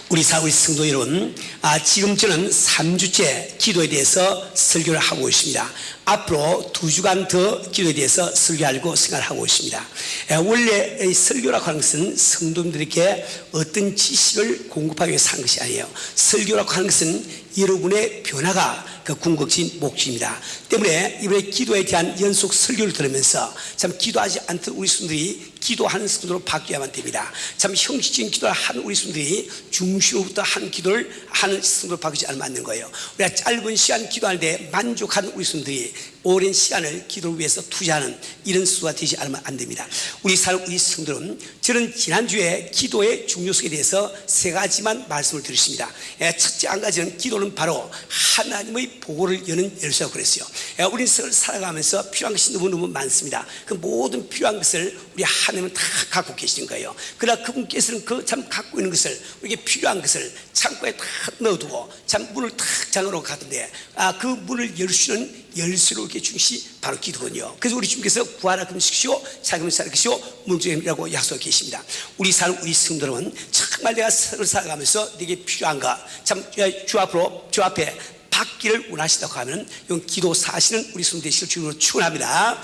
우리 사회 성도 여러분, 지금 저는 3주째 기도에 대해서 설교를 하고 있습니다. 앞으로 2주간 더 기도에 대해서 설교하려고 생각을 하고 있습니다. 원래 설교라고 하는 것은 성도님들에게 어떤 지식을 공급하기 위해서 하는 것이 아니에요. 설교라고 하는 것은 여러분의 변화가 그 궁극적인 목적입니다. 때문에 이번에 기도에 대한 연속 설교를 들으면서 참 기도하지 않던 우리 성도들이 기도하는 성도로 바뀌어야만 됩니다. 참 형식적인 기도를 하는 우리 성도들이 중시로부터 한 기도를 하는 성도로 바뀌지 않으면 안 되는 거예요. 우리가 짧은 시간 기도하는데 만족하는 우리 성도들이 오랜 시간을 기도를 위해서 투자하는 이런 수가 되지 않으면 안 됩니다. 우리 성도들은 저는 지난주에 기도의 중요성에 대해서 3가지만 말씀을 드렸습니다. 첫째 한 가지는 기도는 바로 하나님의 보고를 여는 열쇠라고 그랬어요. 우리는 살아가면서 필요한 것이 너무너무 많습니다. 그 모든 필요한 것을 우리 하나님은 다 갖고 계시는 거예요. 그러나 그분께서는 그 참 갖고 있는 것을, 우리에게 필요한 것을 창고에 다 넣어두고 참 문을 탁 잠그러 가던데 그 문을 열 수 있는 열쇠로 이렇게 주신 것이 바로 기도군요. 그래서 우리 주님께서 구하라 금식시오 자금을 살기시오 문중이라고 약속하고 계십니다. 우리 성도는 정말 내가 살아가면서 내게 필요한가, 참 주 앞에 받기를 원하시다고 하면 이건 기도 사실은 우리 성도 되시길 주님으로 축원합니다.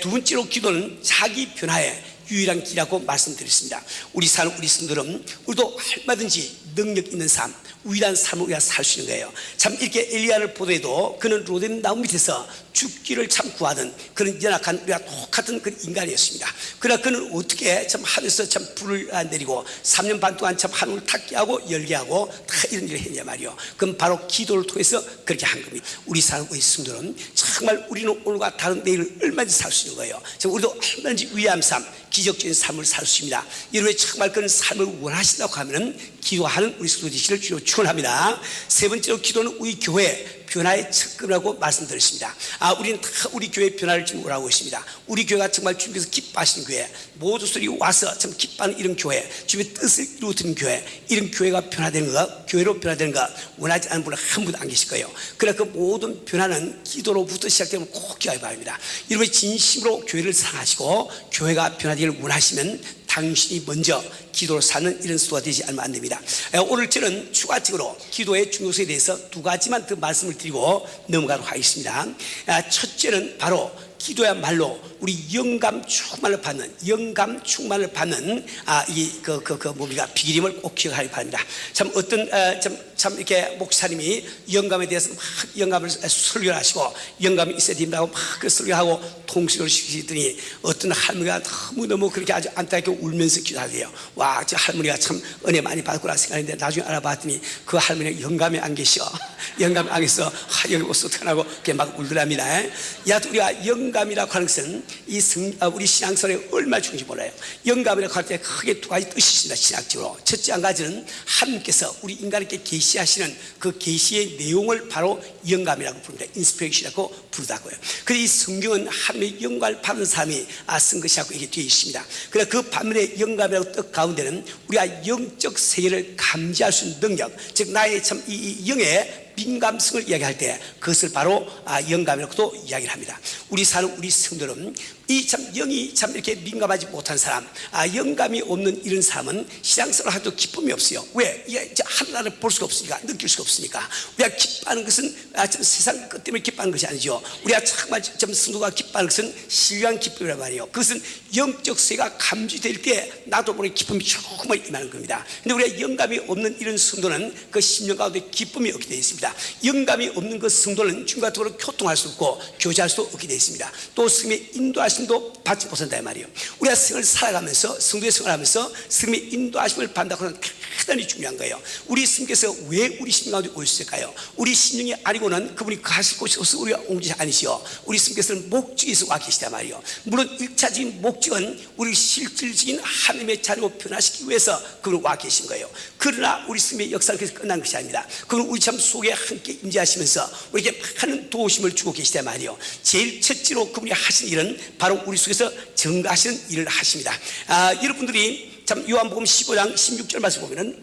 두 번째로 기도는 자기 변화의 유일한 길이라고 말씀드렸습니다. 우리 성도들은 우리도 얼마든지 능력 있는 삶, 유일한 삶을 우리가 살 수 있는 거예요. 참 이렇게 엘리야를 보더라도 그는 로뎀 나무 밑에서 죽기를 참 구하던 그런 연약한 우리가 똑같은 그런 인간이었습니다. 그러나 그는 어떻게 참 하늘에서 참 불을 내리고 3년 반 동안 참 하늘을 닫게 하고 열게 하고 다 이런 일을 했냐 말이요. 그럼 바로 기도를 통해서 그렇게 한 겁니다. 우리 성도들은 정말 우리는 오늘과 다른 내일을 얼마든지 살 수 있는 거예요. 우리도 얼마든지 위대한 삶, 기적적인 삶을 살 수 있습니다. 이런 정말 그런 삶을 원하신다고 하면 기도하는 우리 성도 되시기를 주로 축원합니다. 세 번째로 기도는 우리 교회 변화의 측근이라고 말씀드렸습니다. 우리는 다 우리 교회 변화를 지금 원하고 있습니다. 우리 교회가 정말 주님께서 기뻐하시는 교회, 모두들이 와서 참 기뻐하는 이런 교회, 주님의 뜻을 이루어드는 교회, 이런 교회가 변화되는 것, 교회로 변화되는 것 원하지 않는 분은 한 분도 안 계실 거예요. 그러나 그 모든 변화는 기도로부터 시작되면 꼭 기도하기 바랍니다. 여러분이 진심으로 교회를 사랑하시고 교회가 변화되기를 원하시면 당신이 먼저 기도로 사는 이런 수가 되지 않으면 안 됩니다. 오늘 저는 추가적으로 기도의 중요성에 대해서 2가지만 더 말씀을 드리고 넘어가도록 하겠습니다. 첫째는 바로 기도야말로 우리 영감 충만을 받는 뭡니까 비기림을 꼭 기억하기 바랍니다. 참 어떤 참 이렇게 목사님이 영감에 대해서 막 영감을 설교를 하시고 영감이 있어야 된다고 막 그 설교하고 통수를 시키더니 어떤 할머니가 너무 그렇게 아주 안타깝게 울면서 기도하대요. 와, 저 할머니가 참 은혜 많이 받았구나 생각했는데 나중에 알아봤더니 그 할머니가 영감이 안 계셔. 영감이 안 계셔서 여기 옷 어떡하고 그렇게 막 울더랍니다. 우리가 영감이라고 하는 것은 우리 신앙생활에 얼마나 중요한지 몰라요. 영감이라고 할 때 크게 2가지 뜻이 있습니다. 신학적으로. 첫째 한 가지는 하나님께서 우리 인간에게 계시하시는 그 계시의 내용을 바로 영감이라고 부릅니다. 인스피레이션이라고 부르다고요. 그래서 이 성경은 하나님의 영감을 받은 사람이 쓴 것이라고 이게 되어 있습니다. 그래서 그 반면에 영감이라고 뜻 가운데는 우리가 영적 세계를 감지할 수 있는 능력, 즉 나의 참 이 영의 민감성을 이야기할 때 그것을 바로 영감이라고도 이야기를 합니다. 우리 성도는 이 참 영이 참 이렇게 민감하지 못한 사람, 영감이 없는 이런 사람은 신앙생활을 해도 기쁨이 없어요. 왜? 하나를 볼 수가 없으니까, 느낄 수가 없으니까. 우리가 기뻐하는 것은 세상 것 때문에 기뻐하는 것이 아니죠. 우리가 정말 성도가 기뻐하는 것은 신령한 기쁨이란 말이에요. 그것은 영적 세계가 감지될 때 나도 모르게 기쁨이 조금만 임하는 겁니다. 근데 우리가 영감이 없는 이런 성도는 그 심령 가운데 기쁨이 없게 되어 있습니다. 영감이 없는 그 성도는 주님과 더불어 교통할 수 없고 교제할 수 없게 되어 있습니다. 또 스님의 인도하심도 받지 못한다 이 말이에요. 우리가 생을 살아가면서 성도의 생활하면서 스님의 인도하심을 받는다고 하는 대단히 중요한 거예요. 우리 스님께서 왜 우리 심령 가운데 오셨을까요? 우리 심령이 아니고는 그분이 가실 곳이 없어 우리가 온 것이 아니시요. 우리 스님께서는 목적이 있어 와 계시단 말이에요. 물론 1차적인 목적은 우리 실질적인 하나님의 자리로 변화시키기 위해서 그분이 와 계신 거예요. 그러나 우리 스님의 역사는 그래서 끝난 것이 아닙니다. 그분은 우리 참 속에 함께 임재하시면서 우리에게 많은 도우심을 주고 계시단 말이에요. 제일 첫째로 그분이 하신 일은 바로 우리 속에서 증거하시는 일을 하십니다. 여러분들이 참 요한복음 15장 16절 말씀 보면은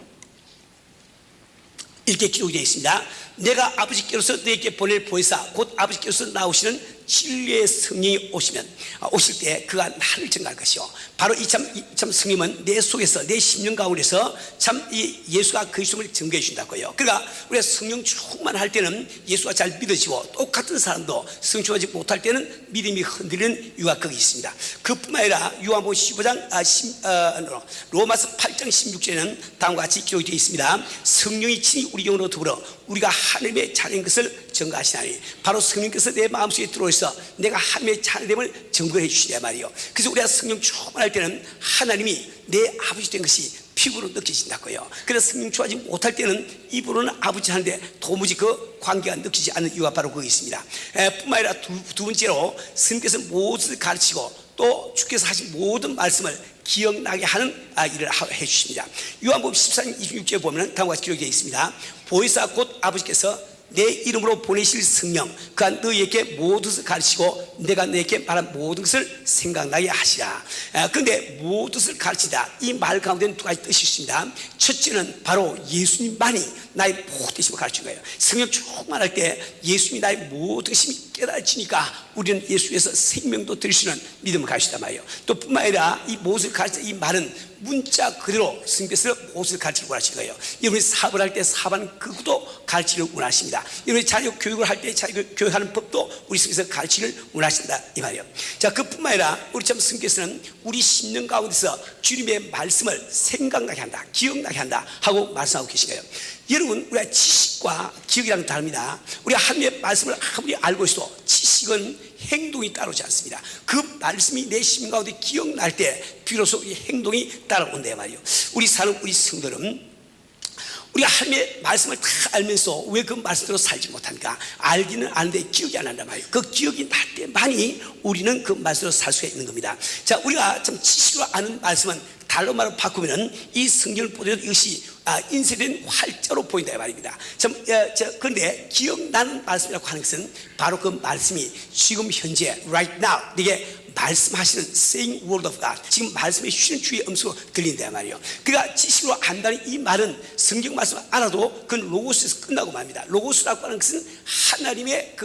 이렇게 기록되어 있습니다. 내가 아버지께로서 너에게 보낼 보혜사 곧 아버지께로서 나오시는 진리의 성령이 오실 때 그가 나를 증거할 것이요, 바로 참 성령은 내 속에서 내 심령 가운데서 참 이 예수가 그리스도를 증거해 준다고요. 그러니까 우리가 성령 충만할 때는 예수가 잘 믿어지고, 똑같은 사람도 성령 충만하지 못할 때는 믿음이 흔들리는 이유가 거기 있습니다. 그뿐만 아니라 요한복음 15장 로마서 8장 16절에는 다음과 같이 기록이 되어 있습니다. 성령이 친히 우리 영으로 더불어 우리가 하나님의 자녀인 것을 증거하시나니, 바로 성령께서 내 마음속에 들어오셔서 내가 하나님의 자녀됨을 증거해 주시냐 말이요. 그래서 우리가 성령 충만할 때는 하나님이 내 아버지 된 것이 피부로 느껴진다고요. 그래서 성령 충만하지 못할 때는 입으로는 아버지 하는데 도무지 그 관계가 느끼지 않는 이유가 바로 거기 있습니다. 뿐만 아니라 두 번째로 스님께서 모든 가르치고 또 주께서 하신 모든 말씀을 기억나게 하는 일을 해 주십니다. 요한복음 14장 26절에 보면 다음과 같이 기록되어 있습니다. 보혜사 곧 아버지께서 내 이름으로 보내실 성령, 그가 너희에게 모든 것을 가르치고 내가 너희에게 말한 모든 것을 생각나게 하시라. 그런데 모든 것을 가르치다, 이 말 가운데는 두 가지 뜻이 있습니다. 첫째는 바로 예수님만이 나의 모든 것을 가르친 거예요. 성령 충만할 때 예수님이 나의 모든 것이 깨달아지니까 우리는 예수에서 생명도 드릴 수 있는 믿음을 가지시다 말이에요. 또 뿐만 아니라 이 모습을 가르치는 이 말은 문자 그대로 스님께서 모습을 가르치기를 원하시는 거예요. 여러분이 사업을 할 때 사업하는 그것도 가르치기를 원하십니다. 여러분이 자녀 교육을 할 때 자녀 교육하는 법도 우리 스님께서 가르치기를 원하신다 이 말이에요. 자, 그뿐만 아니라 우리 참 스님께서는 우리 심령 가운데서 주님의 말씀을 생각나게 한다, 기억나게 한다 하고 말씀하고 계신 거예요. 여러분, 우리가 지식과 기억이랑 다릅니다. 우리가 하나님의 말씀을 아무리 알고 있어도 지식은 행동이 따르지 않습니다. 그 말씀이 내 심령 가운데 기억날 때 비로소 이 행동이 따라온다 말이에요. 우리 사는 우리 성도는 우리가 하나님의 말씀을 다 알면서 왜 그 말씀대로 살지 못합니까? 알기는 아는데 기억이 안 난단 말이에요. 그 기억이 날 때만이 우리는 그 말씀대로 살 수가 있는 겁니다. 자, 우리가 참 지식으로 아는 말씀은 달로 말을 바꾸면은 이 성경을 보더라도 이것이 인쇄된 활자로 보인다 이 말입니다. 그런데 기억나는 말씀이라고 하는 것은 바로 그 말씀이 지금 현재 right now 이게 말씀하시는 saying word of God, 지금 말씀해 주시는 주의 음성으로 들린다 말이에요. 그러니까 지식으로 안다는 이 말은 성경 말씀을 알아도 그건 로고스에서 끝나고 맙니다. 로고스라고 하는 것은 하나님의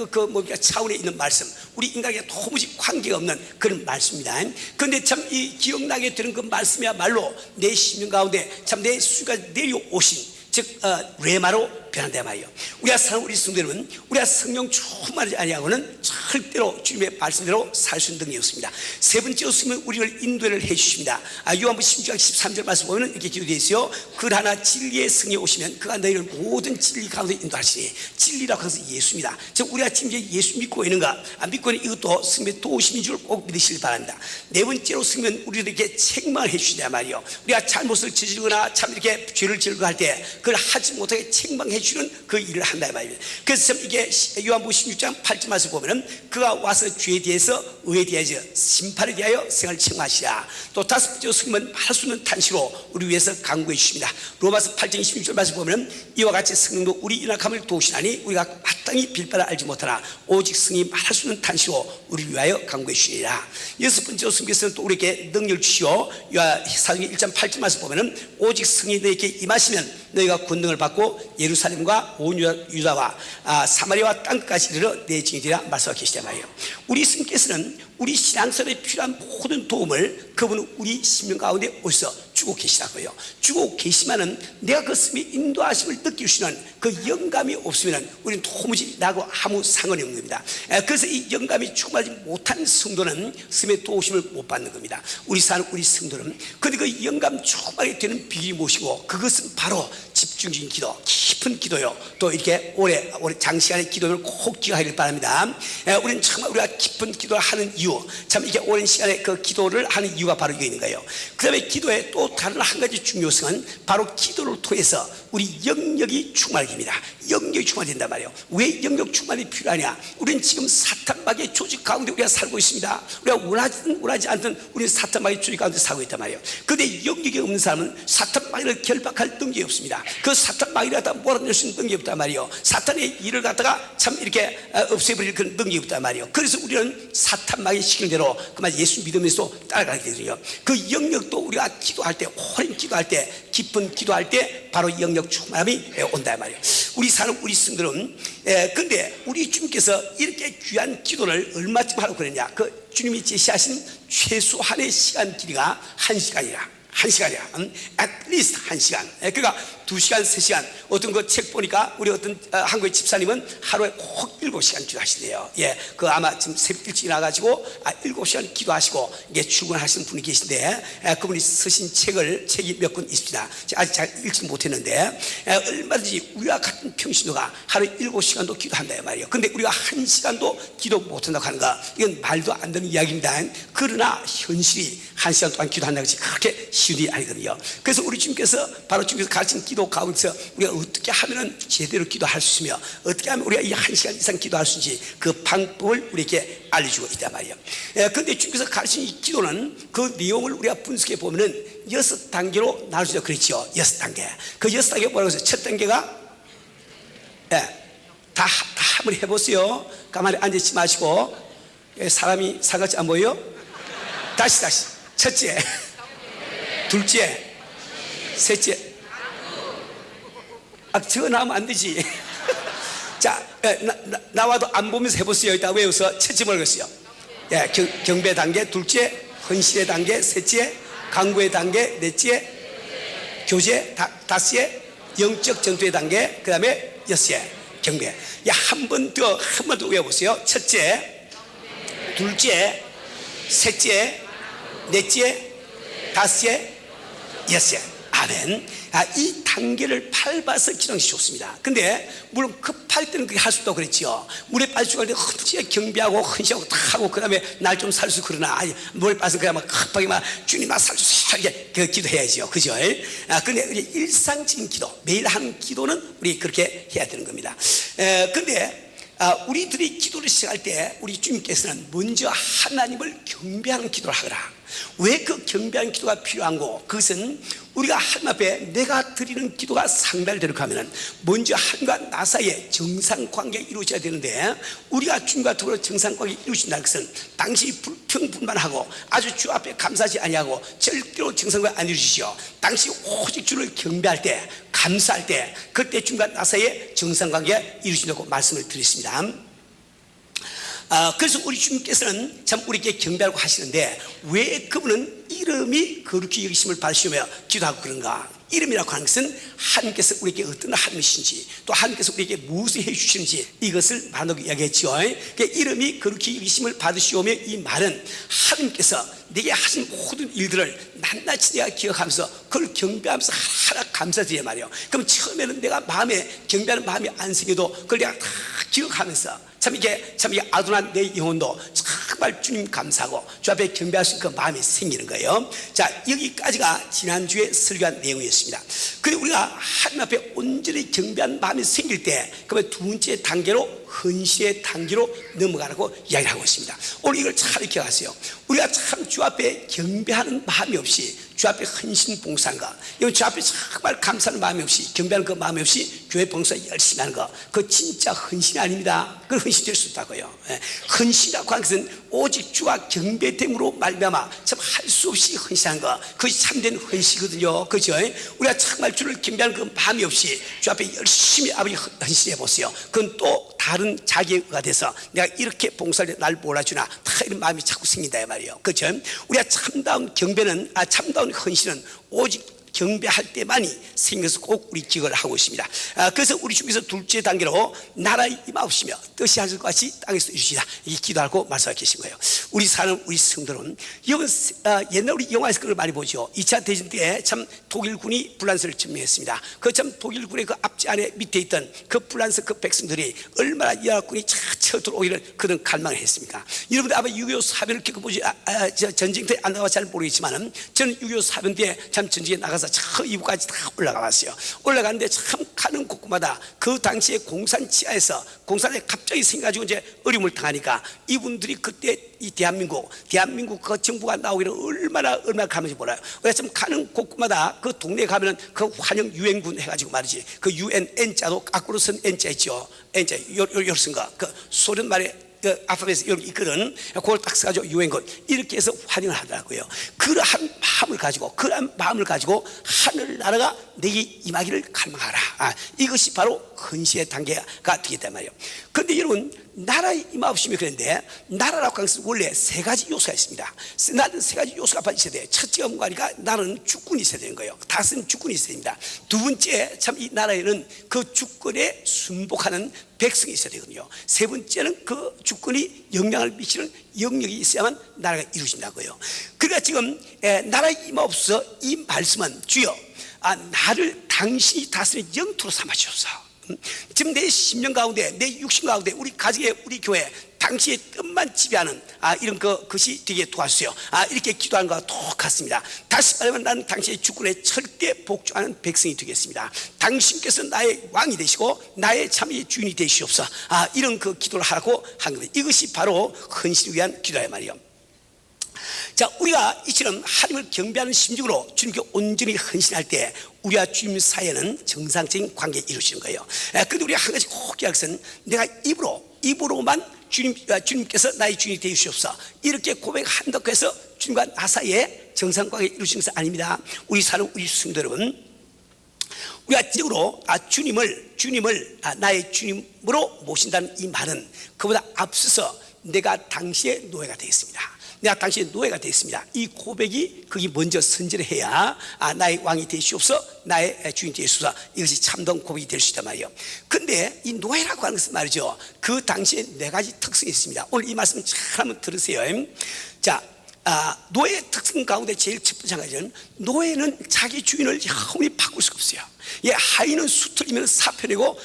차원에 있는 말씀, 우리 인간에게 도무지 관계가 없는 그런 말씀입니다. 그런데 참 이 기억나게 되는 그 말씀이야말로 내 심령 가운데 참 내 수가 내려오신 즉 레마로 변한다 말이에요. 우리가 사는 우리 성도들은 우리가 성령 충만하지 아니하고는 절대로 주님의 말씀대로 살 수 있는 능력이 없습니다. 세 번째로 쓰면 우리를 인도를 해 주십니다. 요한복음 16장 13절 말씀 보면 이렇게 기록되어 있어요. 그러나 진리의 성령이 오시면 그가 너희를 모든 진리 가운데 인도하시니, 진리라고 해서 예수입니다. 즉 우리가 지금 이제 예수 믿고 있는가 안 믿고 있는 이것도 성령의 도우심인 줄 꼭 믿으시길 바랍니다. 네 번째로 쓰면 우리에게 책망을 해 주시냐 말이에요. 우리가 잘못을 저지르거나 참 이렇게 죄를 지르고 할 때 그걸 하지 못하게 책망해 주는 그 일을 한다 말입니다. 그래서 참 이게 요한복음 16장 8절 말씀 보면은 그가 와서 죄에 대해서 의에 대하여 심판에 대하여 생을 책망하시라. 또 다섯 번째로 성령은 할 수 있는 탄시로 우리 위해서 강구해 주십니다. 로마서 8장 26절 말씀 보면은 이와 같이 성령도 우리 연약함을 도우시나니 우리가 마땅히 빌바를 알지 못하나 오직 성령이 할 수 있는 탄시로 우리 위하여 강구해 주시리라. 여섯 번째로 성령께서는 또 우리에게 능력을 주시오. 사도행전 1장 8절 말씀 보면은 오직 성령이 너에게 임하시면 너희가 권능을 받고 예루살렘과 온 유다와 사마리아와 땅끝까지 이르러 내 증인이 되리라 말씀하고 계시단 말이에요. 우리 스님께서는 우리 신앙생활에 필요한 모든 도움을 그분은 우리 심령 가운데 오셔서 주고 계시다고요. 주고 계시면은 내가 그 스님의 인도하심을 느낄 수 있는 그 영감이 없으면 우리는 도무지 나하고 아무 상관이 없는 겁니다. 그래서 이 영감이 충만하지 못한 성도는 스님의 도우심을 못 받는 겁니다. 우리 사는 우리 성도는 그런데 그 영감 충만하게 되는 비결이 무엇이고, 그것은 바로 집중적인 기도, 깊은 기도요. 또 이렇게 오래 장시간의 기도를 꼭 기억하기를 바랍니다. 우리는 정말 우리가 깊은 기도를 하는 이유, 참 이게 오랜 시간에 그 기도를 하는 이유가 바로 이게 있는 거예요. 그 다음에 기도에 또 다른 한 가지 중요성은 바로 기도를 통해서 우리 영역이 충만해집니다. 영역이 충만된단 말이에요. 왜 영역 충만이 필요하냐? 우리는 지금 사탄마귀의 조직 가운데 우리가 살고 있습니다. 우리가 원하지 않던 우리는 사탄마귀의 조직 가운데 살고 있단 말이에요. 그런데 영역이 없는 사람은 사탄마귀를 결박할 능력이 없습니다. 그 사탄 마귀를 갖다가 몰아낼 수 있는 능력이 없단 말이에요. 사탄의 일을 갖다가 참 이렇게 없애버릴 그런 능력이 없단 말이에요. 그래서 우리는 사탄 마귀의 시키는 대로 그만 예수 믿으면서 따라가게 되거든요. 그 영역도 우리가 기도할 때, 오랜 기도할 때, 깊은 기도할 때 바로 영역 충만함이 온단 말이에요. 우리 사는 우리 성들은 근데 우리 주님께서 이렇게 귀한 기도를 얼마쯤 하라고 그랬냐? 그 주님이 제시하신 최소한의 시간 길이가 1시간이라. 1시간이야. at least 1시간. 그러니까 2시간, 3시간. 어떤 그 책 보니까 우리 어떤 한국의 집사님은 하루에 꼭 7시간 기도하시대요. 예, 그 아마 지금 새벽 일찍 나가지고 7시간 기도하시고 이게 출근하시는 분이 계신데 그분이 쓰신 책이 몇 권 있습니다. 아직 잘 읽지 못했는데 얼마든지 우리와 같은 평신도가 하루에 7시간도 기도한다 말이에요. 근데 우리가 1시간도 기도 못한다고 하는 거 이건 말도 안 되는 이야기입니다. 그러나 현실이 1시간 동안 기도한다는 것이 그렇게 쉬운 일이 아니거든요. 그래서 우리 주님께서 바로 주님께서 가르친 기도 가운데서 우리가 어떻게 하면 제대로 기도할 수 있으며 어떻게 하면 우리가 이 1시간 이상 기도할 수 있는지 그 방법을 우리에게 알려주고 있단 말이에요. 그런데 주님께서 가르친 이 기도는 그 내용을 우리가 분석해 보면은 6단계로 나눌 수 있죠. 그렇죠. 6단계. 그 6단계 뭐라고 했어요? 첫 단계가 다 한번 해보세요. 가만히 앉아있지 마시고. 사람이 사각지 안 보여요? 다시 첫째, 둘째, 셋째. 저거 나오면 안 되지. 자, 나와도 안 보면서 해보세요. 이따 외워서 첫째 뭐라고 했어요? 경배 단계, 둘째, 헌신의 단계, 셋째, 강구의 단계, 넷째, 교제, 다섯째, 영적 전투의 단계, 그 다음에 여섯째, 경배. 한 번 더 외워보세요. 첫째, 둘째, 셋째, 넷째, 다섯째, 여섯째. 아멘. 이 단계를 밟아서 기도하는 것이 좋습니다. 근데 물론 급할 때는 그렇게 할 수 없다고 그랬죠. 물에 빠지고 할 때 헌신하게 경배하고 헌신하고 다 하고 그 다음에 날 좀 살수 그러나 물에 빠져서 그냥 막 급하게 막 주님 나 살주세요 이렇게 기도해야죠. 그죠? 근데 일상적인 기도, 매일 하는 기도는 우리 그렇게 해야 되는 겁니다. 근데 우리들이 기도를 시작할 때 우리 주님께서는 먼저 하나님을 경배하는 기도를 하거라. 왜 그 경배하는 기도가 필요한고? 그것은 우리가 하나님 앞에 내가 드리는 기도가 상달되도록 하면은 먼저 하나님과 나 사이에 정상관계가 이루어져야 되는데 우리가 주님과 더불어 정상관계가 이루어진다는 것은 당시 불평불만하고 아주 주 앞에 감사하지 아니하고 절대로 정상관계가 안 이루어지죠. 당시 오직 주를 경배할 때 감사할 때 그때 주님과 나 사이에 정상관계가 이루어진다고 말씀을 드렸습니다. 그래서 우리 주님께서는 참 우리에게 경배하고 하시는데 왜 그분은 이름이 거룩히 여기심을 받으시며 기도하고 그런가? 이름이라고 하는 것은 하나님께서 우리에게 어떤 하나님이신지 또 하나님께서 우리에게 무엇을 해주시는지 이것을 말하고 이야기했죠. 그러니까 이름이 거룩히 여기심을 받으시오며 이 말은 하나님께서 내게 하신 모든 일들을 낱낱이 내가 기억하면서 그걸 경배하면서 하나 감사드려야 말이에요. 그럼 처음에는 내가 마음에 경배하는 마음이 안 생겨도 그걸 내가 다 기억하면서 참 이게 아둔한 내 영혼도 정말 주님 감사하고 주 앞에 경배할 수 있는 그 마음이 생기는 거예요. 자, 여기까지가 지난주에 설교한 내용이었습니다. 그리고 우리가 하나님 앞에 온전히 경배한 마음이 생길 때 그러면 두 번째 단계로 헌신의 단계로 넘어가라고 이야기를 하고 있습니다. 오늘 이걸 잘 기억하세요. 우리가 참 주 앞에 경배하는 마음이 없이 주 앞에 헌신 봉사하는 거, 이거 주 앞에 정말 감사하는 마음이 없이 경배하는 그 마음이 없이 교회 봉사 열심히 하는 거, 그거 진짜 헌신이 아닙니다. 그건 헌신이 될 수 없다고요. 헌신이라고 하는 것은 오직 주와 경배됨으로 말미암아 참 할 수 없이 헌신하는 거, 그것이 참된 헌신이거든요. 그죠? 우리가 정말 주를 경배하는 그 마음이 없이 주 앞에 열심히 아버지 헌신해 보세요. 그건 또 다른 자기가 돼서 내가 이렇게 봉사를 날 몰아주나 다 이런 마음이 자꾸 생긴다 이 말이에요. 그렇죠? 우리가 참다운 경배는 참다운 헌신은 오직 경배할 때만이 생겨서 꼭 우리 기억을 하고 있습니다. 그래서 우리 주께서 둘째 단계로 나라의 임하옵시며 뜻이 하실 것 같이 땅에서 이루시다 이 기도하고 말씀하고 계신 거예요. 우리 사는 우리 성들은 이건 옛날 우리 영화에서 그걸 많이 보죠. 2차 대전 때 참 독일군이 불란서를 점령했습니다. 그 참 독일군의 그 앞지 안에 밑에 있던 그 불란서 그 백성들이 얼마나 이라크군이 쳐 들어오기를 그런 갈망을 했습니까? 여러분들 아마 6.25 사변을 겪어보지 전쟁터에 안 나가서 잘 모르겠지만은 저는 6.25 사변 때 참 전쟁에 나가서 올라가서 저 이부까지 다 올라가 봤어요. 올라가는데 참 가는 곳마다 그 당시에 공산 지하에서 공산에 갑자기 생겨가지고 이제 어려움을 당하니까 이분들이 그때 이 대한민국 그 정부가 나오기를 얼마나 가는지 몰라요. 그래서 좀 가는 곳마다 그 동네에 가면은 그 환영 유엔군 해가지고 말이지, 그 UN N자도 거꾸로 쓴 N자 있죠. N자 요렇게 쓴 거, 그 소련 말에 그 알파벳이 여기 있거든. 그걸 딱 써가지고 유엔군 이렇게 해서 환영을 하더라고요. 그러한 마음을 가지고 하늘나라가 내게 임하기를 갈망하라. 이것이 바로 헌신의 단계가 되겠단 말이에요. 그런데 여러분, 나라에 임하옵시면 그런데 나라라고 하는 것은 원래 세 가지 요소가 있습니다. 나는 세 가지 요소가 있어야 돼요. 첫째가 뭔가 하니까 나라는 주권이 있어야 되는 거예요. 다스리는 주권이 있어야 됩니다. 두 번째, 참 이 나라에는 그 주권에 순복하는 백성이 있어야 되거든요. 세 번째는 그 주권이 영향을 미치는 영역이 있어야만 나라가 이루어진다고요. 그러니까 지금 나라에 임하옵소서 이 말씀은 주여 나를 당신이 다스리는 영토로 삼아주옵소서. 지금 내 심령 가운데, 내 육신 가운데, 우리 가정에, 우리 교회 당신의 뜻만 지배하는 이런 것이 되게 도와주세요. 이렇게 기도하는 것과 똑같습니다. 다시 말하면 나는 당신의 주권에 절대 복종하는 백성이 되겠습니다. 당신께서 나의 왕이 되시고 나의 참의 주인이 되시옵소서. 이런 그 기도를 하라고 한 겁니다. 이것이 바로 헌신을 위한 기도야 말이에요. 자, 우리가 이처럼 하나님을 경배하는 심정으로 주님께 온전히 헌신할 때 우리와 주님 사이에는 정상적인 관계 이루어지는 거예요. 그런데 우리가 한 가지 꼭 기억할 것은 내가 입으로만 주님께서 나의 주인이 되시옵소서 이렇게 고백한다고 해서 주님과 나 사이에 정상관계 이루어지는 것은 아닙니다. 우리 사는 우리 성도 여러분, 우리가 지적으로 주님을 나의 주님으로 모신다는 이 말은 그보다 앞서서 내가 당시의 노예가 되겠습니다. 내가 당신의 노예가 되었습니다. 이 고백이 그게 먼저 선전을 해야 나의 왕이 되시옵소서, 나의 주인 되시옵소서, 이것이 참된 고백이 될 수 있단 말이에요. 근데 이 노예라고 하는 것은 말이죠, 그 당시에 네 가지 특성이 있습니다. 오늘 이 말씀 잘 한번 들으세요. 자, 노예의 특성 가운데 제일 첫 번째 가지는 노예는 자기 주인을 영원히 바꿀 수가 없어요. 하인은 수틀리면 사표내고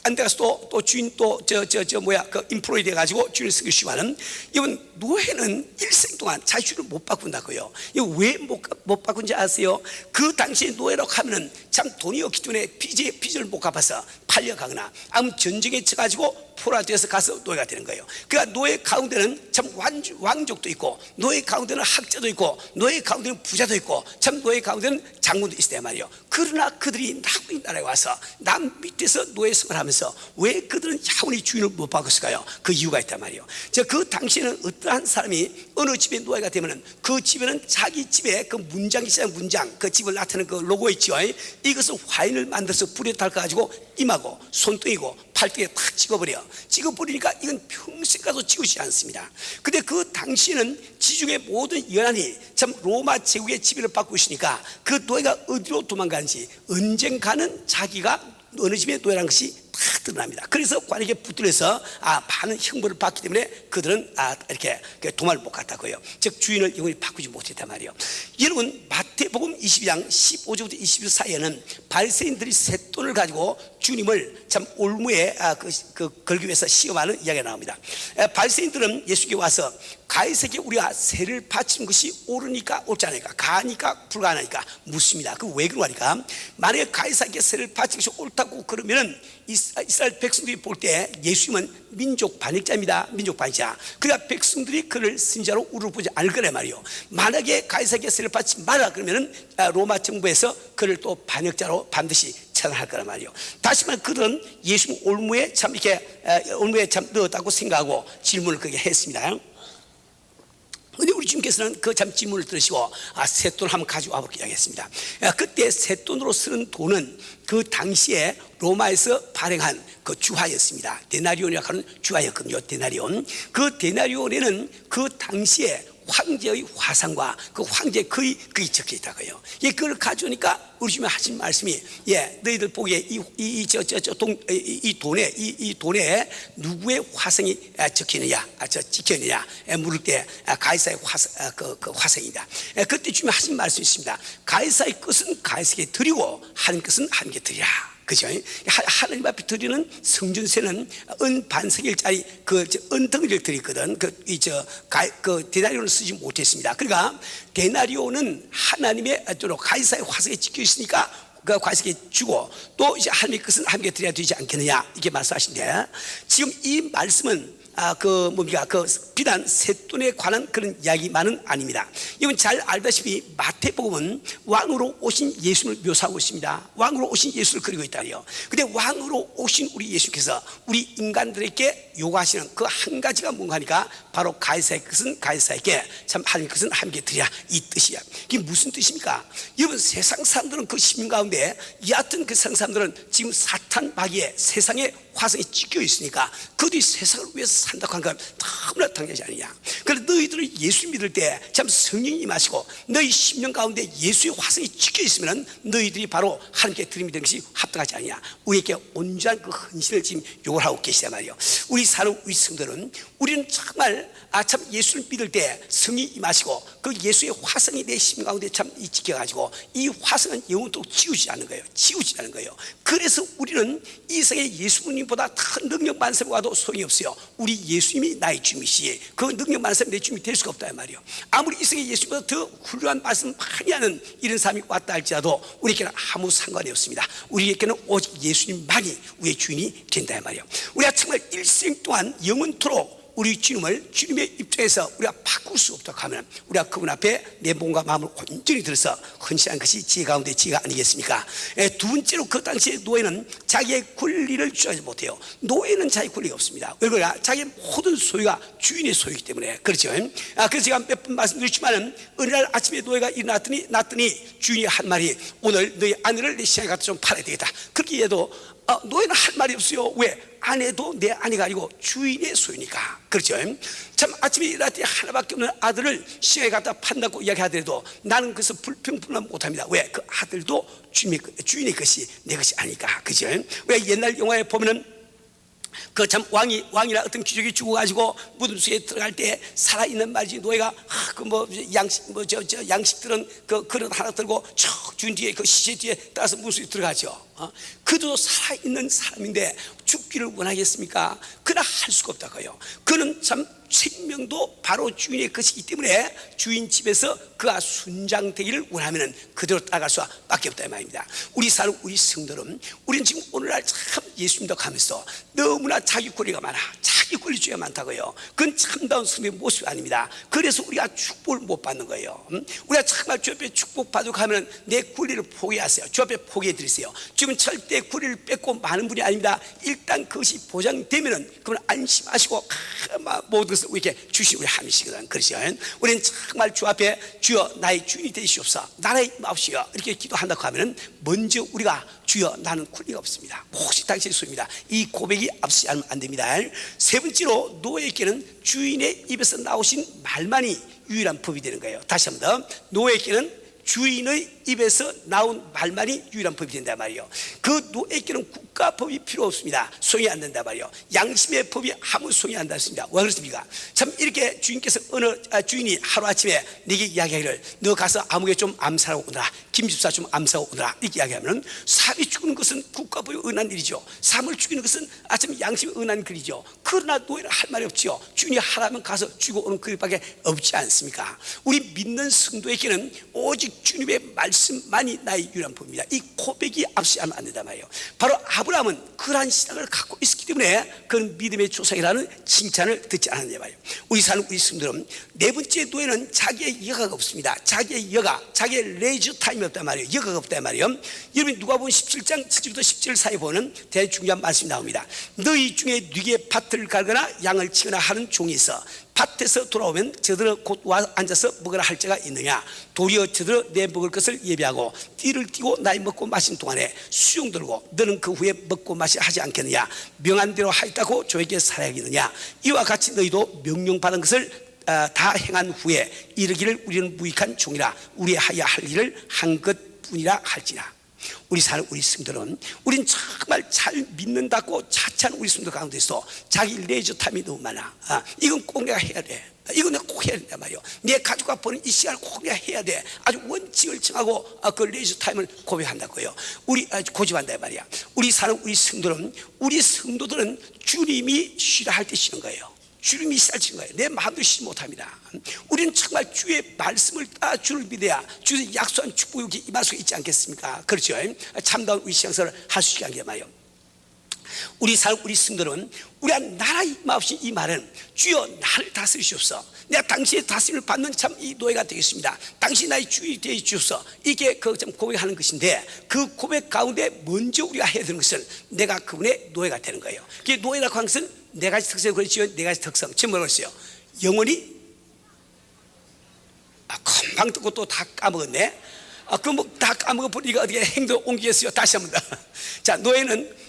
딴 데 가서 또 주인 그 인프로이 돼가지고 주인을 쓰기 쉬워하는, 이건 노예는 일생 동안 자기 주인을 못 바꾼다고요. 이거 왜 못 바꾼지 아세요? 그 당시에 노예라고 하면은 참 돈이 없기 때문에 빚을 못 갚아서 팔려가거나 아니면 전쟁에 쳐가지고 포로되어서 가서 노예가 되는 거예요. 그러니까 노예 가운데는 참 왕족도 있고, 노예 가운데는 학자도 있고, 노예 가운데는 부자도 있고, 참 노예 가운데는 장군도 있어야 말이에요. 그러나 그들이 우리 나라에 와서 남 밑에서 노예 생활을 하면서 왜 그들은 영원히 주인을 못 바꿨을까요? 그 이유가 있단 말이에요. 그 당시에는 어떠한 사람이 어느 집에 노예가 되면은 그 집에는 자기 집에 그 문장이 있어요. 문장, 그 집을 나타내는 그 로고 있죠. 이것을 화인을 만들어서 불에 달가지고 임하고 손등이고 팔뚝에 탁 찍어버리니까 이건 평생 가도 지우지 않습니다. 근데 그 당시에는 지중해 모든 연안이 참 로마 제국의 지배를 받고 있으니까 그 노예가 어디로 도망가는지, 언젠가는 자기가 어느 집에 노예라는 것이 다 드러납니다. 그래서 관에게 붙들려서 많은 형벌을 받기 때문에 그들은 이렇게 도망을 못 갔다고요. 즉 주인을 영원히 바꾸지 못했단 말이에요. 여러분, 마태복음 22장 15절부터 21절 사이에는 바리새인들이 쇳돈을 가지고 주님을 참 올무에 걸기 위해서 시험하는 이야기가 나옵니다. 바리새인들은 예수께 와서 가이사에게 우리가 세를 바치는 것이 옳으니까 옳지 않으니까, 가하니까 불가하니까 묻습니다. 그 왜 그러니까, 만약에 가이사에게 세를 바치는 것이 옳다고 그러면은 이스라엘 백성들이 볼 때 예수님은 민족 반역자입니다. 민족 반역자. 그러니까 백성들이 그를 선지자로 우러보지 않을 거란 말이에요. 만약에 가이사에게 세를 바치지 마라 그러면은 로마 정부에서 그를 또 반역자로 반드시 처단할 거란 말이에요. 다시 말해 그들은 예수님 올무에 참 넣었다고 생각하고 질문을 그렇게 했습니다. 근데 우리 주님께서는 그 참 질문을 들으시고 쇳돈을 한번 가져와 보게 하겠습니다. 그때 쇳돈으로 쓰는 돈은 그 당시에 로마에서 발행한 그 주화였습니다. 데나리온이라고 하는 주화였거든요. 데나리온. 그 데나리온에는 그 당시에 황제의 화상과 그 황제의 글이 적혀 있다고요. 그걸 가져오니까 우리 주님이 하신 말씀이, 너희들 보기에 이 돈에 누구의 화상이 적혀있느냐, 찍혀있느냐 물을 때 가이사의 그 화상이다. 그때 주님이 하신 말씀이 있습니다. 가이사의 것은 가이사에게 드리고 하나님 것은 하나님께 드리라. 그죠? 하나님 앞에 드리는 성전세는 은 반세겔짜리 그 은덩이를 드렸거든. 그 데나리온을 쓰지 못했습니다. 그러니까 데나리온은 하나님의 가이사의 화성에 찍혀 있으니까 그 과식에 주고, 또 이제 하나님의 것은 하나님께 드려야 되지 않겠느냐, 이렇게 말씀하신데, 지금 이 말씀은 그 비단 셋돈에 관한 그런 이야기만은 아닙니다. 이건 잘 알다시피 마태복음은 왕으로 오신 예수를 묘사하고 있습니다. 왕으로 오신 예수를 그리고 있다니요. 근데 왕으로 오신 우리 예수께서 우리 인간들에게 요구하시는 그 한 가지가 뭔가 하니까 바로 가이사의 것은 가이사에게, 참 하나님의 것은 하나님께 드리라, 이 뜻이야. 이게 무슨 뜻입니까? 여러분, 세상 사람들은 그 시민 가운데, 여하튼 그 세상 사람들은 지금 사탄 마귀의 세상에 화성에 찍혀 있으니까 그들이 세상을 위해서 산다고 하는 건 너무나 당연하지 않느냐. 그래서 너희들이 예수 믿을 때 참 성령이 임하시고 너희 심령 가운데 예수의 화성이 찍혀 있으면 너희들이 바로 하나님께 드림이 되는 것이 합당하지 않느냐. 우리에게 온전한 그 헌신을 지금 요구를 하고 계시단 말이에요. 우리 사는 우리 성도는, 우리는 정말 참 예수를 믿을 때 성이 임하시고 그 예수의 화성이 내 심 가운데 참 찍혀가지고 이 화성은 영원토록 지우지 않는 거예요. 지우지 않는 거예요. 그래서 우리는 이 세상에 예수님보다 큰 능력 많은 사람이 와도 소용이 없어요. 우리 예수님이 나의 주님이시, 그 능력 많은 사람이 내 주님이 될 수가 없다 말이에요. 아무리 이 세상에 예수님보다 더 훌륭한 말씀 많이 하는 이런 사람이 왔다 할지라도 우리에게는 아무 상관이 없습니다. 우리에게는 오직 예수님만이 우리의 주인이 된다 말이에요. 우리가 정말 일생 동안 영원토록 우리 주님을 주님의 입장에서 우리가 바꿀 수 없다고 하면 우리가 그분 앞에 내 몸과 마음을 온전히 들어서 헌신한 것이 지혜 가운데 지혜가 아니겠습니까? 두 번째로, 그 당시에 노예는 자기의 권리를 주장하지 못해요. 노예는 자기 권리가 없습니다. 왜 그러냐? 자기의 모든 소유가 주인의 소유이기 때문에. 그렇죠? 그래서 제가 몇 번 말씀드렸지만, 어느 날 아침에 노예가 일어났더니 주인이 한 말이, 오늘 너희 아내를 내 시장에 갖다 좀 팔아야 되겠다. 그렇게 해도 노예는 할 말이 없어요. 왜? 아내도 내 아내가 아니고 주인의 소유니까. 그렇죠? 참 아침에 일어났더니 하나밖에 없는 아들을 시장에 갖다 판다고 이야기하더라도 나는 그것을 불평불만 못합니다. 왜? 그 아들도 주인의 것이 내 것이 아니까. 그죠? 왜 옛날 영화에 보면은 그 참 왕이나 어떤 귀족이 죽어가지고 무덤 속에 들어갈 때 살아있는 말이지, 노예가 양식들은 그 그릇 하나 들고 쭉 주인 뒤에 그 시체 뒤에 따라서 무덤 속에 들어가죠. 그도 살아있는 사람인데 죽기를 원하겠습니까? 그러나 할 수가 없다고요. 그는 참 생명도 바로 주인의 것이기 때문에 주인 집에서 그가 순장되기를 원하면 그대로 따라갈 수밖에 없다 이 말입니다. 우리 사는 우리 성도는, 우리는 지금 오늘날 참 예수 믿어가면서 너무나 자기 권리가 많아, 자기 권리주의가 많다고요. 그건 참다운 성도의 모습이 아닙니다. 그래서 우리가 축복을 못 받는 거예요. 우리가 정말 주 앞에 축복 받으려고 하면 내 권리를 포기하세요. 주 앞에 포기해 드리세요. 지금 절대 권리를 뺏고 많은 분이 아닙니다. 일단 그것이 보장되면은 그건 안심하시고 모든 것을 우리에게 주신 우리 하나님이시거든. 그렇죠? 우리는 정말 주 앞에 주여 나의 주인이 되시옵소서, 나라의 마옵시여, 이렇게 기도한다고 하면은 먼저 우리가 주여 나는 권리가 없습니다, 혹시 당신의 소유입니다, 이 고백이 앞서지 않으면 안 됩니다. 세 번째로, 노예에게는 주인의 입에서 나오신 말만이 유일한 법이 되는 거예요. 다시 한번 더, 노예에게는 주인의 입에서 나온 말만이 유일한 법이 된단 말이에요. 그 노예에게는 국가법이 필요 없습니다. 소용이 안 된단 말이에요. 양심의 법이 아무 소용이 안 된습니다. 왜 그렇습니까? 참 이렇게 주인께서 주인이 하루아침에 네게 이야기하기를, 너 가서 아무개 좀 암살하고 오너라, 김집사 좀 암살하고 오너라, 이렇게 이야기하면 사람이 죽는 것은 국가법이 은한 일이죠. 사람을 죽이는 것은 참 양심이 은한 일이죠. 그러나 노예는 할 말이 없죠. 주인이 하라면 가서 죽고 오는 그 일밖에 없지 않습니까? 우리 믿는 성도에게는 오직 주님의 말씀만이 나의 유일한 법입니다. 이 고백이 앞서지 않으면 안 된단 말이에요. 바로 아브라함은 그러한 신앙을 갖고 있었기 때문에 그는 믿음의 조상이라는 칭찬을 듣지 않았냐 말이에요. 우리 사는 우리 성도는 네 번째 노예는 자기의 여가가 없습니다. 자기의 여가, 자기의 레이저 타임이 없단 말이에요. 여가가 없단 말이에요. 여러분 누가복음 17장 7절부터 10절 사이에 보는 대단히 중요한 말씀이 나옵니다. 너희 중에 네게 밭을 갈거나 양을 치거나 하는 종이 있어 밭에서 돌아오면 저들은 곧 와 앉아서 먹으라 할 자가 있느냐? 도리어 저들은 내 먹을 것을 예비하고 띠를 띠고 나이 먹고 마신 동안에 수용 들고 너는 그 후에 먹고 마시 하지 않겠느냐? 명한 대로 하였다고 저에게 살아야겠느냐? 이와 같이 너희도 명령받은 것을 다 행한 후에 이르기를 우리는 무익한 종이라 우리 하야 할 일을 한 것뿐이라 할지라. 우리 사는 우리 성도는, 우린 정말 잘 믿는다고 자찬 우리 성도 가운데서 자기 레이저 타임이 너무 많아. 이건 꼭 내가 해야 돼. 이건 내가 꼭 꼭 해야 된단 말이에요. 내 가족과 보는 이 시간을 꼭 해야 돼. 아주 원칙을 정하고 그 레이저 타임을 고백한다고요. 우리 고집한다 말이야. 우리 성도들은 주님이 쉬라 할 때 쉬는 거예요. 주님이 쉬는 거예요. 내 마음도 쉬지 못합니다. 우리는 정말 주의 말씀을 따라 주를 믿어야 주의 약속한 축복이 임할 수 있지 않겠습니까? 그렇죠. 참다운 우리 신앙생활을 할 수 있게 하는 게 말이에요. 우리 성도는 우리 나라의 마음없이 이 말은 주여 나를 다스리시옵소서. 내가 당신의 다스림을 받는 참 이 노예가 되겠습니다. 당신이 나의 주인이 되어 주옵소서. 이게 좀 고백하는 것인데, 그 고백 가운데 먼저 우리가 해야 되는 것은 내가 그분의 노예가 되는 거예요. 그 노예라고 하는 것은 네 가지 특성이 그렇지요. 네 가지 특성. 지금 뭐라고 했어요? 영원히 금방 듣고 또 다 까먹었네. 그럼 뭐 다 까먹어버리니까 어떻게 행동 옮기겠어요? 다시 한번 더. 자, 노예는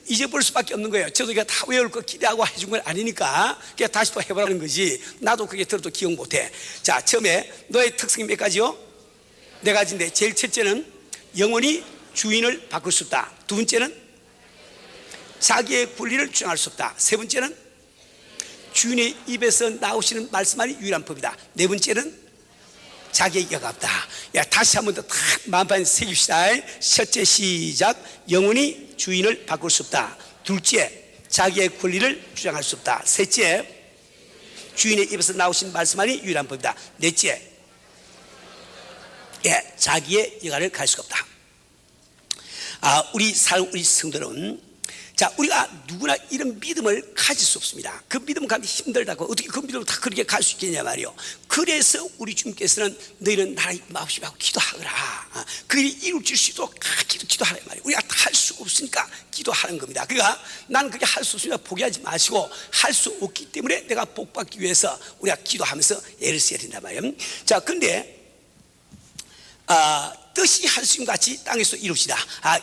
잊어버릴 수밖에 없는 거예요. 저도 이게 다 외울 거 기대하고 해준 건 아니니까 그냥 다시 또 해보라는 거지. 나도 그게 들어도 기억 못해. 자, 처음에 너의 특성이 몇 가지요? 네 가지인데, 제일 첫째는 영원히 주인을 바꿀 수 없다. 두 번째는 자기의 권리를 주장할 수 없다. 세 번째는 주인의 입에서 나오시는 말씀만이 유일한 법이다. 네 번째는 자기의 여가 없다. 야, 다시 한 번 더 탁 마음판에 새깁시다. 첫째 시작. 영원히 주인을 바꿀 수 없다. 둘째, 자기의 권리를 주장할 수 없다. 셋째, 주인의 입에서 나오신 말씀만이 유일한 법이다. 넷째, 자기의 여가를 갈 수가 없다. 우리 성도는, 자, 우리가 누구나 이런 믿음을 가질 수 없습니다. 그 믿음 가기 힘들다고 어떻게 그 믿음을 다 그렇게 갈 수 있겠냐 말이요. 그래서 우리 주님께서는 너희는 나의 마음씨 하고 기도하거라. 그 일이 이루어질 수 있도록 기도하라 말이에요. 우리가 할 수 없으니까 기도하는 겁니다. 그러니까 나는 그게 할 수 없으니까 포기하지 마시고, 할 수 없기 때문에 내가 복받기 위해서 우리가 기도하면서 애를 써야 된단 말이에요. 자, 근데 뜻이 하나님 같이 땅에서 이루시다.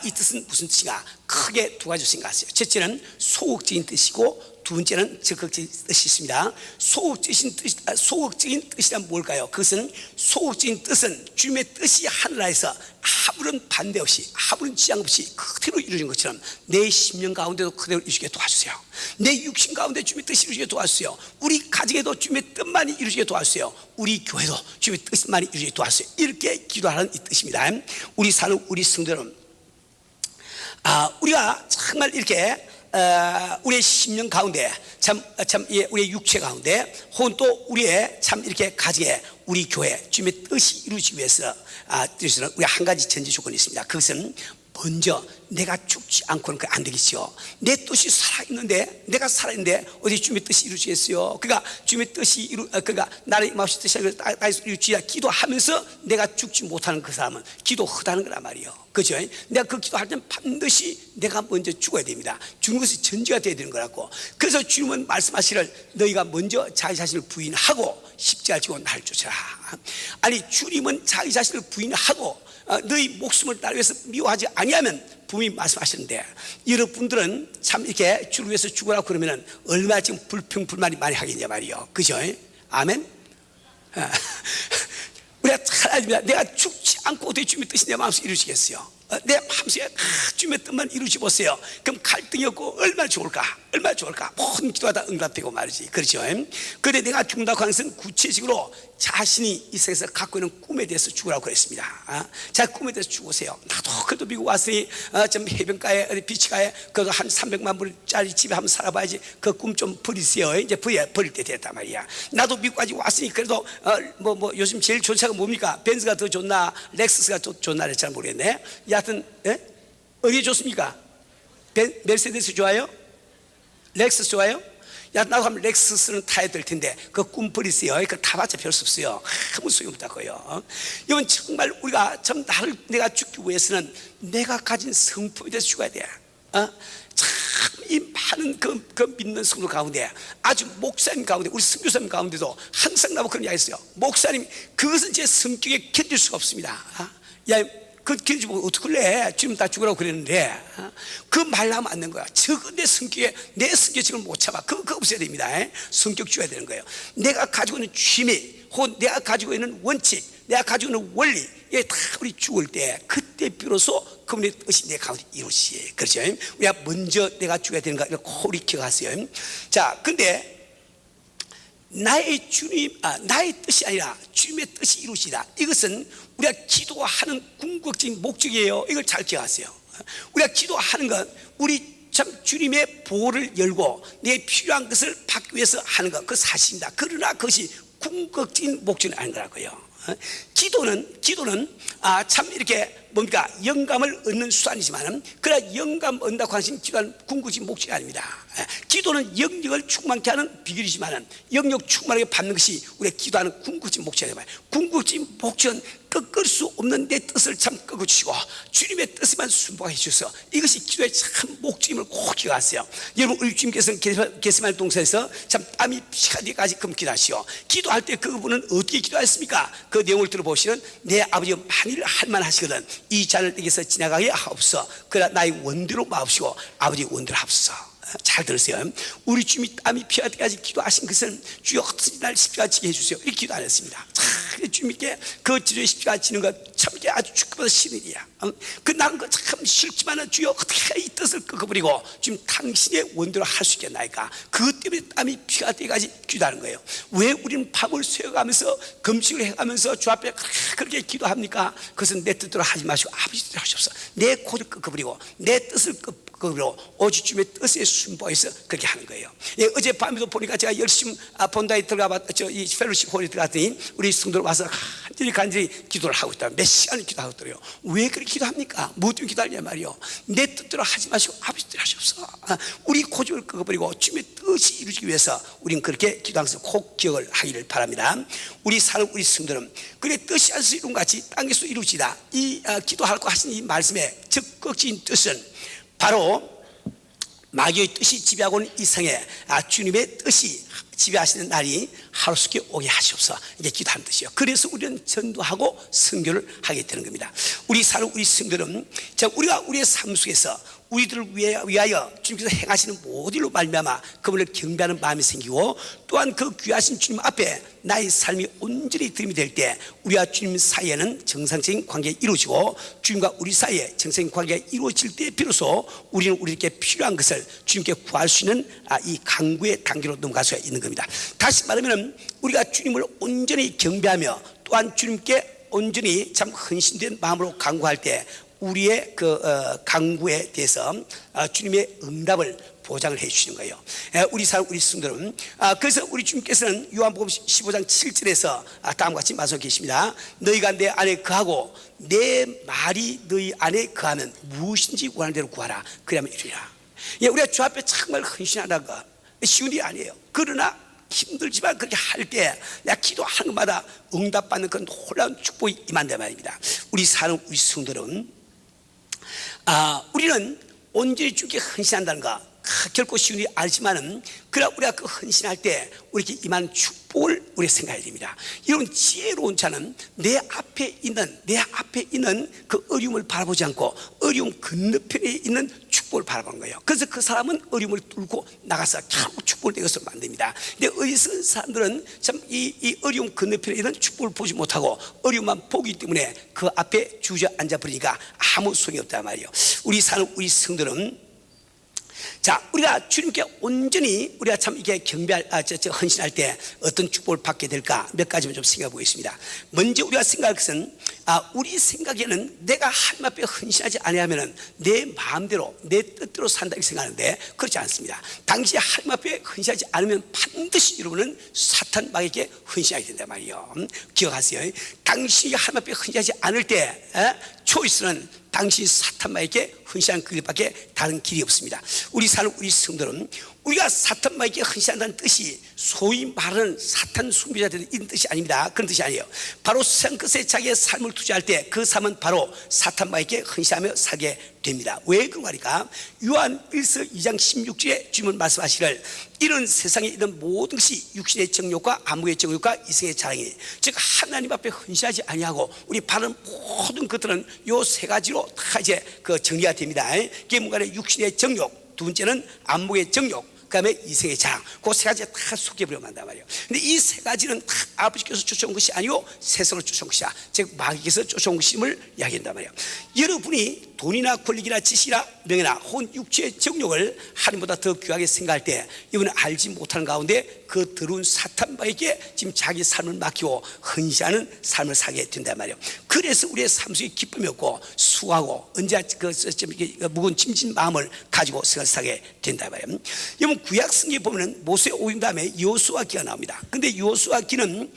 이 뜻은 무슨 뜻인가? 크게 두 가지 생각하세요. 첫째는 소극적인 뜻이고, 두 번째는 적극적인 뜻이 있습니다. 소극적인 뜻이란 뭘까요? 그것은, 소극적인 뜻은 주님의 뜻이 하늘나라에서 아무런 반대 없이, 아무런 지장 없이 그대로 이루어진 것처럼 내 심령 가운데도 그대로 이루어지게 도와주세요. 내 육신 가운데 주님의 뜻이 이루어지게 도와주세요. 우리 가정에도 주님의 뜻만이 이루어지게 도와주세요. 우리 교회도 주님의 뜻만이 이루어지게 도와주세요. 이렇게 기도하는 이 뜻입니다. 우리 성도는 우리가 정말 이렇게 우리의 심령 가운데 우리의 육체 가운데, 혹은 또 우리의 이렇게 가정에, 우리 교회 주님의 뜻이 이루어지기 위해서 우리 한 가지 전제 조건이 있습니다. 그것은 먼저 내가 죽지 않고는 안 되겠죠. 내 뜻이 살아있는데, 내가 살아있는데 어디 주님의 뜻이 이루어지겠어요? 그러니까 주님의 뜻이 그러니까 나의 마음의 뜻이 이루어지자 기도하면서 내가 죽지 못하는 그 사람은 기도 허다는 거란 말이에요. 그죠? 내가 그 기도할 때는 반드시 내가 먼저 죽어야 됩니다. 죽는 것이 전제가 되어야 되는 거라고. 그래서 주님은 말씀하시를 너희가 먼저 자기 자신을 부인하고 십자가를 지고 나를 쫓아라. 아니, 주님은 자기 자신을 부인하고 너희 목숨을 나를 위해서 미워하지 아니하면 분명히 말씀하시는데, 여러분들은 참 이렇게 주를 위해서 죽으라고 그러면은 얼마나 지금 불평불만이 많이 하겠냐 말이요. 그죠? 아멘? 우리가 잘 압니다. 내가 죽지 않고 어떻게 주님의 뜻이 내 마음속에 이루어지겠어요? 내 마음속에 주님의 뜻만 이루어지 보세요. 그럼 갈등이 없고 얼마나 좋을까? 얼마나 좋을까? 모든 기도가 다 응답되고 말이지. 그렇죠? 그런데 내가 죽는다고 하는 것은 구체적으로 자신이 이 세상에서 갖고 있는 꿈에 대해서 죽으라고 그랬습니다. 자, 꿈에 대해서 죽으세요. 나도 그래도 미국 왔으니 좀 해변가에 어디 비치가에 그래도 한 300만 불짜리 집에 한번 살아봐야지. 그 꿈 좀 버리세요. 이제 버릴 때 됐단 말이야. 나도 미국까지 왔으니 그래도 요즘 제일 좋은 차가 뭡니까? 벤츠가 더 좋나 렉스스가 좋나 잘 모르겠네. 여하튼 어디에 좋습니까? 메르세데스 좋아요? 렉스스 좋아요? 야, 나도 한번 렉스스는 타야 될 텐데 그 꿈 버리세요. 그거 타봤자 별 수 없어요. 아무 소용없다고요. 이건 정말 우리가 내가 죽기 위해서는 내가 가진 성품에 대해서 죽어야 돼. 참 이 많은 그 믿는 성도 가운데, 아주 목사님 가운데, 우리 선교사님 가운데도 항상 나보고 그런 이야기 했어요. 목사님, 그것은 제 성격에 견딜 수가 없습니다. 야, 그 견디지 뭐 어떡할래? 지금 다 죽으라고 그랬는데 그 말 나면 안 되는 거야. 저거 내 성격에 지금 못 참아. 그거 없어야 됩니다. 성격 줘야 되는 거예요. 내가 가지고 있는 취미, 혹은 내가 가지고 있는 원칙, 내가 가지고 있는 원리, 이게 다 우리 죽을 때, 그때 비로소 그분의 뜻이 내 가운데 이루어지지. 그렇죠? 우리가 먼저 내가 죽어야 되는 거, 이거 우리 기억하세요. 자, 근데 나의 주님, 나의 뜻이 아니라 주님의 뜻이 이루시다. 이것은 우리가 기도하는 궁극적인 목적이에요. 이걸 잘 기억하세요. 우리가 기도하는 건 우리 참 주님의 보호를 열고 내 필요한 것을 받기 위해서 하는 것, 그 사실입니다. 그러나 그것이 궁극적인 목적이 아닌 거라고요. 기도는 참 이렇게 뭡니까, 영감을 얻는 수단이지만, 그러나 영감 얻는다고 하는 기도는 궁극적인 목적이 아닙니다. 기도는 영역을 충만케 하는 비결이지만 영역 충만하게 받는 것이 우리가 기도하는 궁극적인 목적이에요. 궁극적인 목적은 꺾을 수 없는 내 뜻을 참 꺾어주시고 주님의 뜻에만 순종해 주셔서, 이것이 기도의 참 목적임을 꼭 기억하세요. 여러분, 우리 주님께서는 겟세마네 동산에서 참 땀이 피가 되기까지 기도하시오. 기도할 때 그분은 어떻게 기도하셨습니까? 그 내용을 들어보시면, 내 아버지가 만일 할만하시거든 이 잔을 내게서 지나가게 하옵소서. 그러나 나의 원대로 마옵시고 아버지 원대로 하옵소서. 잘 들으세요. 우리 주님이 땀이 피가 되기까지 기도하신 것은 주여 어떻게 날 십자가 지게 해주세요, 이렇게 기도 안 했습니다. 주님께 그 지도의 십자가 지는 것 참 아주 죽기보다 싫은 일이야. 그 나는 그 참 싫지만 주여 어떻게 이 뜻을 꺾어버리고 지금 당신의 원대로 할 수 있겠나이까. 그것 때문에 땀이 피가 되기까지 기도하는 거예요. 왜 우리는 밤을 새워가면서 금식을 해가면서 주 앞에 그렇게 기도합니까? 그것은 내 뜻대로 하지 마시고 아버지 뜻대로 하시옵소서. 내 코를 꺾어버리고 내 뜻을 꺾어버리고 오직 주님의 뜻에 순종해서 그렇게 하는 거예요. 예, 어젯밤에도 보니까 제가 열심히 본다에 들어가봤죠. 이 펠로십 홀에 들어갔더니 우리 성도들 와서 간절히 기도를 하고 있다. 몇 시간을 기도하고 있더래요. 왜 그렇게 기도합니까? 뭐 때문에 기도하냐 말이요. 내 뜻대로 하지 마시고 아버지 뜻대로 하시옵소서. 우리 고집을 꺾어버리고 주님의 뜻이 이루어지기 위해서 우리는 그렇게 기도하면서 꼭 기억을 하기를 바랍니다. 우리 사는 우리 성도는 그래 뜻이 하늘에서 이룬 것 같이 땅에서 이루어지다. 이 기도하라고 하신 이 말씀의 적극적인 뜻은 바로 마귀의 뜻이 지배하고 있는 이상에 주님의 뜻이 지배하시는 날이 하루속에 오게 하시옵소서. 이게 기도하는 뜻이에요. 그래서 우리는 전도하고 선교를 하게 되는 겁니다. 우리 사는 우리 성도는 우리가 우리의 삶 속에서 우리들을 위하여 주님께서 행하시는 모든 일로 말미암아 그분을 경배하는 마음이 생기고, 또한 그 귀하신 주님 앞에 나의 삶이 온전히 드림이 될 때 우리와 주님 사이에는 정상적인 관계가 이루어지고, 주님과 우리 사이에 정상적인 관계가 이루어질 때 비로소 우리는 우리에게 필요한 것을 주님께 구할 수 있는 이 강구의 단계로 넘어갈 수가 있는 겁니다. 다시 말하면 우리가 주님을 온전히 경배하며 또한 주님께 온전히 참 헌신된 마음으로 간구할 때 우리의 그 간구에 대해서 주님의 응답을 보장을 해 주시는 거예요. 우리 성도는 그래서 우리 주님께서는 요한복음 15장 7절에서 다음과 같이 말씀하고 계십니다. 너희가 내 안에 거하고 내 말이 너희 안에 거하면 무엇인지 원하는 대로 구하라, 그러면 이루리라. 우리가 주 앞에 정말 헌신하는 거 쉬운 일이 아니에요. 그러나 힘들지만 그렇게 할 때 내가 기도하는 것마다 응답받는 그런 놀라운 축복이 임한단 말입니다. 우리 사는 우리 성도는 우리는 온전히 주께 헌신한다는 거 결코 쉬운 일이 아니지만은, 그러나 우리가 그 헌신할 때 우리에게 임하는 축복을 우리가 생각해야 됩니다. 이런 지혜로운 자는 내 앞에 있는 그 어려움을 바라보지 않고 어려움 건너편에 있는 축복을 바라보는 거예요. 그래서 그 사람은 어려움을 뚫고 나가서 결국 축복을 내것으로 만듭니다. 근데 어리석은 사람들은 참 이 어려움 건너편에 있는 축복을 보지 못하고 어려움만 보기 때문에 그 앞에 주저앉아 버리니까 아무 소용이 없단 말이에요. 우리 사는 우리 성도는 우리가 주님께 온전히 우리가 참 이게 헌신할 때 어떤 축복을 받게 될까 몇 가지만 좀 생각해 보겠습니다. 먼저 우리가 생각할 것은 우리 생각에는 내가 하나님 앞에 헌신하지 아니하면 내 마음대로 내 뜻대로 산다 이렇게 생각하는데 그렇지 않습니다. 당시 하나님 앞에 헌신하지 않으면 반드시 여러분은 사탄 마귀에게 헌신하게 된단 말이에요. 기억하세요. 당신이 하나님 앞에 헌신하지 않을 때 초이스는 당신 사탄마에게 헌신한 그 길밖에 다른 길이 없습니다. 우리 사는 우리 성도는 우리가 사탄마에게 헌신한다는 뜻이 소위 말하는 사탄 숭배자들은 이런 뜻이 아닙니다. 그런 뜻이 아니에요. 바로 세상 끝에 자기의 삶을 투자할 때 그 삶은 바로 사탄마에게 헌신하며 살게 됩니다. 왜 그런가 하니까 요한 1서 2장 16절에 주님은 말씀하시기를 이런 세상에 있는 모든 것이 육신의 정욕과 안목의 정욕과 이성의 자랑이니, 즉 하나님 앞에 헌신하지 아니하고 우리 바른 모든 것들은 요 세 가지로 다 이제 그 정리가 됩니다. 그게 뭔가 육신의 정욕, 두 번째는 안목의 정욕, 그 다음에 이성의 자랑, 그 세 가지 다 속여버리면 한단 말이에요. 근데 이 세 가지는 다 아버지께서 쫓아온 것이 아니고 세상을 쫓아온 것이야. 즉 마귀께서 쫓아온 것임을 이야기한단 말이에요. 여러분이 돈이나 권력이나 지식이나 명예나 혹은 육체의 정욕을 하나님보다 더 귀하게 생각할 때 이분은 알지 못하는 가운데 그 더러운 사탄바에게 지금 자기 삶을 맡기고 헌신하는 삶을 살게 된단 말이에요. 그래서 우리의 삶 속에 기쁨이 없고 수고하고 언제 무거운 짐진 마음을 가지고 살게 된단 말이에요. 여러분 구약 성경에 보면은 모세 오인 다음에 여호수아 기가 나옵니다. 근데 여호수아 기는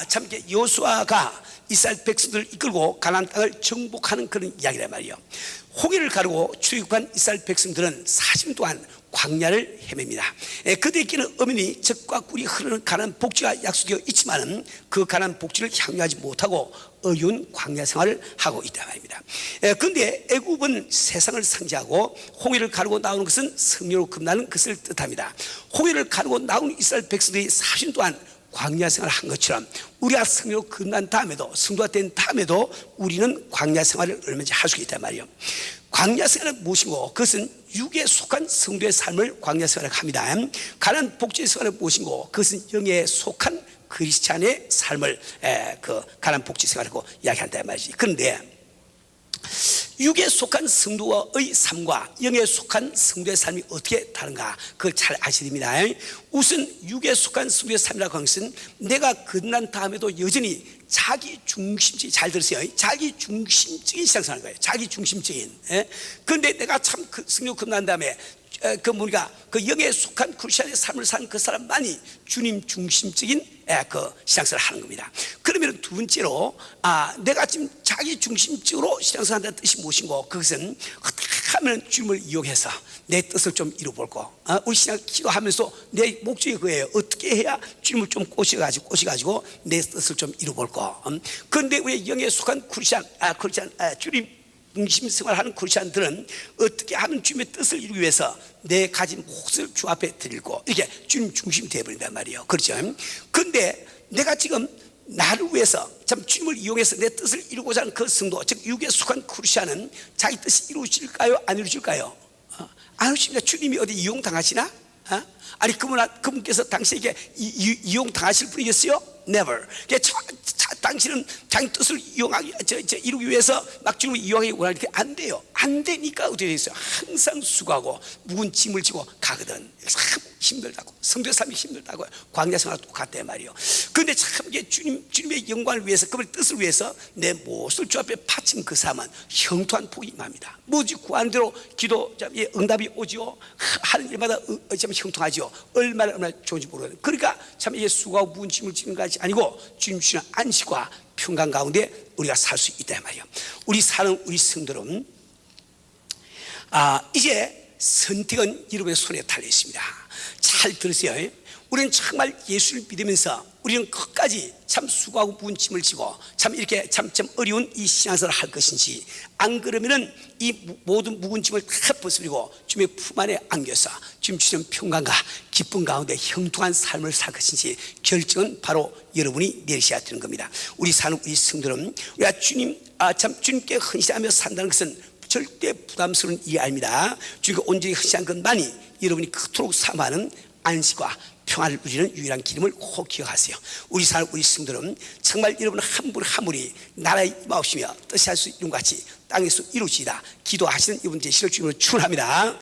참 여호수아가 이스라엘 백성들을 이끌고 가나안 땅을 정복하는 그런 이야기란 말이에요. 홍해를 가르고 출애굽한 이스라엘 백성들은 40년 동안 광야를 헤맵니다. 그들에게는 엄연히 젖과 꿀이 흐르는 가나안 복지가 약속되어 있지만 그 가나안 복지를 향유하지 못하고 어려운 광야 생활을 하고 있단 말입니다. 그런데 애굽은 세상을 상징하고 홍해를 가르고 나오는 것은 성령으로 끝나는 것을 뜻합니다. 홍해를 가르고 나온 이스라엘 백성들이 40년 동안 광야 생활을 한 것처럼 우리가 성령으로 끝난 다음에도 성도가 된 다음에도 우리는 광야 생활을 얼마든지 할 수 있단 말이에요. 광야 생활은 무엇이고 그것은 육에 속한 성도의 삶을 광야 생활을 합니다. 가나안 복지의 생활은 무엇이고 그것은 영에 속한 그리스찬의 삶을 그 가나안 복지 생활이라고 이야기한다 말이지. 그런데 육에 속한 성도의 삶과 영에 속한 성도의 삶이 어떻게 다른가 그걸 잘 아셔야 됩니다. 우선 육에 속한 성도의 삶이라고 하는 것은 내가 끝난 다음에도 여전히 자기 중심적인, 잘 들으세요, 자기 중심적인 신앙생활인 거예요. 자기 중심적인. 그런데 내가 참 성령 끝난 다음에 우리가 그 영에 속한 크리스천의 삶을 사는 그 사람만이 주님 중심적인 그 신앙생활을 하는 겁니다. 그러면 두 번째로 내가 지금 자기 중심적으로 신앙생활 한다는 뜻이 무엇인고 그것은 어떻게 하면 주님을 이용해서 내 뜻을 좀 이루어볼고 우리 신앙 기도하면서 내 목적이 그거예요. 어떻게 해야 주님을 좀 꼬셔가지고 내 뜻을 좀 이루어볼고. 그런데 우리 영에 속한 크리스천 주님 중심 생활하는 크리스천들은 어떻게 하면 주님의 뜻을 이루기 위해서 내 가진 몫을 주 앞에 드리고 이렇게 주님 중심이 되어버린단 말이에요. 그렇죠? 그런데 내가 지금 나를 위해서 참 주님을 이용해서 내 뜻을 이루고자 하는 그 성도, 즉 육에 속한 크리스천은 자기 뜻이 이루어질까요? 안 이루어질까요? 안 이루어집니다. 주님이 어디 이용당하시나? 아니 그분께서 당신에게 이용당하실 분이겠어요? Never. 당신은 자기 뜻을 이루기 위해서 막 주님을 이용하기 원하니까 안 돼요. 안 되니까 어떻게 되겠어요? 항상 수고하고 묵은 짐을 지고 가거든. 참 힘들다고, 성도의 삶이 힘들다고. 광야 생활 똑같단 말이에요. 그런데 참 이게 주님의 영광을 위해서, 그분의 뜻을 위해서 내 몫을 주 앞에 바친 그 사람은 형통한 복이 임합니다. 뭐지 구하는 대로 기도 응답이 오지요. 하는 일마다 참 형통하지요. 얼마나 좋은지 모르거든요. 그러니까 참 이게 수고하고 묵은 짐을 지는 것이 아니고 주님 주시는 안식과 평강 가운데 우리가 살 수 있다 말이에요. 우리 사는 우리 성도는 이제 선택은 여러분의 손에 달려 있습니다. 잘 들으세요. 우리는 정말 예수를 믿으면서 우리는 끝까지 참 수고하고 무거운 짐을 지고 참 이렇게 참 어려운 이 신앙생활을 할 것인지, 안 그러면은 이 모든 무거운 짐을 다 벗어버리고 주님의 품 안에 안겨서 주님 주시는 평강과 기쁨 가운데 형통한 삶을 살 것인지 결정은 바로 여러분이 내리셔야 되는 겁니다. 우리 사는 우리 성도는 우리가 주님께 헌신하며 산다는 것은 절대 부담스러운 일이 아닙니다. 주님께 온전히 헌신한 것만이 여러분이 그토록 사모하는 안식과 평안을 누리는 유일한 길임을 꼭 기억하세요. 우리 사는 우리 성도는 정말 여러분 한 분 한 분이 나라의 마옵시며 뜻이 할 수 있는 것 같이 땅에서 이루어지이다 기도하시는 이분 되시를 주님으로 축원합니다.